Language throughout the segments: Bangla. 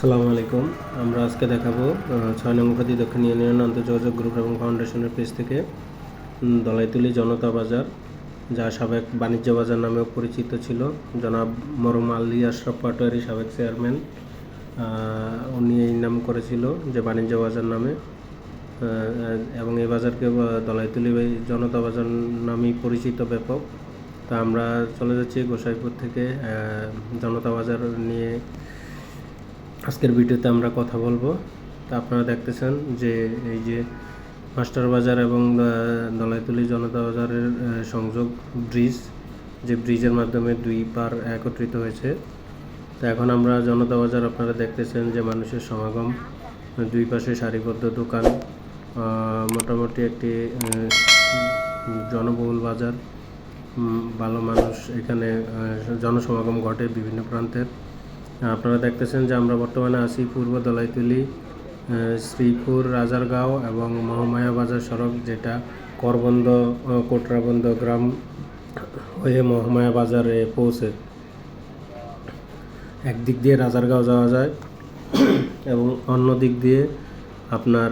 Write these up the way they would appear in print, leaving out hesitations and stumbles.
আসসালামু আলাইকুম। আমরা আজকে দেখাবো ৬ নং খাদি দক্ষিণ ইউনিয়ন আন্তঃযোগাযোগ গ্রুপ এবং ফাউন্ডেশনের পেজ থেকে দলাইতুলি জনতা বাজার, যা সাবেক বাণিজ্য বাজার নামেও পরিচিত ছিল। জনাব মরহুম আলী আশরাফ পাটোয়ারি সাবেক চেয়ারম্যান, উনি এই নাম করেছিল যে বাণিজ্য বাজার নামে, এবং এই বাজারকে দলাইতুলি জনতা বাজার নামেই পরিচিত ব্যাপক। তা আমরা চলে যাচ্ছি গোসাইপুর থেকে জনতা বাজার নিয়ে আজকের ভিডিওতে আমরা কথা বলবো। তা আপনারা দেখতেছেন যে এই যে মাস্টার বাজার এবং দলাইতুলি জনতা বাজারের সংযোগ ব্রিজ, যে ব্রিজের মাধ্যমে দুই পার একত্রিত হয়েছে। তো এখন আমরা জনতা বাজার, আপনারা দেখতেছেন যে মানুষের সমাগম, দুই পাশে সারিবদ্ধ দোকান, মোটামুটি একটি জনবহুল বাজার, ভালো মানুষ এখানে জনসমাগম ঘটে বিভিন্ন প্রান্তের। আপনারা দেখতেছেন যে আমরা বর্তমানে আছি পূর্ব দলাইতুলি, শ্রীপুর, রাজারগাঁও এবং মহামায়া বাজার সড়ক, যেটা করবন্দ কোটরাবন্দ গ্রাম হয়ে মহামায়া বাজারে পৌঁছে। একদিক দিয়ে রাজারগাঁও যাওয়া যায় এবং অন্য দিক দিয়ে আপনার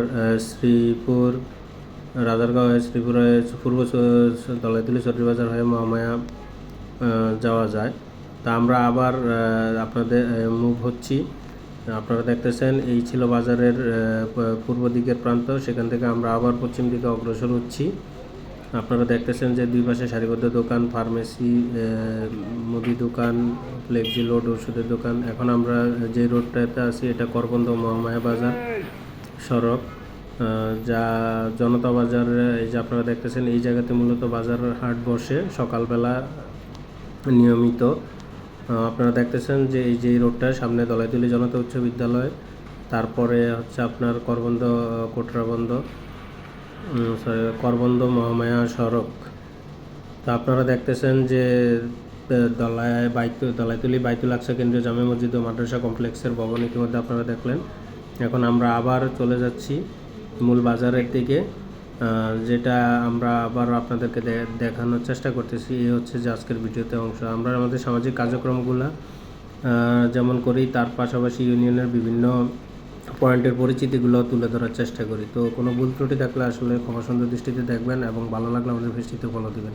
শ্রীপুর, রাজারগাঁও, শ্রীপুরে পূর্ব দলাইতুলি চটি বাজার হয়ে মহামায়া যাওয়া যায়। তা আমরা আবার আপনাদের মুভ হচ্ছি। আপনারা দেখতেছেন এই ছিল বাজারের পূর্ব দিকের প্রান্ত, সেখান থেকে আমরা আবার পশ্চিম দিকে অগ্রসর হচ্ছি। আপনারা দেখতেছেন যে দুই পাশে সারিবদ্ধ দোকান, ফার্মেসি, মুদি দোকান, ফ্লেক্সি লোড, ওষুধের দোকান। এখন আমরা যে রোডটাতে আছি এটা করবন্দ মহামায়া বাজার সড়ক, যা জনতা বাজার। এই যে আপনারা দেখতেছেন এই জায়গাতে মূলত বাজার হাট বসে সকালবেলা নিয়মিত। আপনারা দেখতেছেন যে এই যে রোডটা সামনে দলাইতুলি জনতা উচ্চ বিদ্যালয়, তারপরে হচ্ছে আপনার করবন্দ মহামায়া সড়ক। তা আপনারা দেখতেছেন যে দলাইতুলি বাইতুল আকসা কেন্দ্রীয় জামে মসজিদ ও মাদ্রাসা কমপ্লেক্সের ভবন ইতিমধ্যে আপনারা দেখলেন। এখন আমরা আবার চলে যাচ্ছি মূল বাজারের দিকে, যেটা আমরা আবার আপনাদেরকে দেখানোর চেষ্টা করতেছি। এই হচ্ছে যে আজকের ভিডিওতে অংশ। আমরা আমাদের সামাজিক কার্যক্রমগুলো যেমন করি, তার পাশাপাশি ইউনিয়নের বিভিন্ন পয়েন্টের পরিচিতিগুলো তুলে ধরার চেষ্টা করি। তো কোনো ভুল ত্রুটি থাকলে আসলে ক্ষমা সুন্দর দৃষ্টিতে দেখবেন এবং ভালো লাগলে আমাদের পেজটিতে ফলো দেবেন।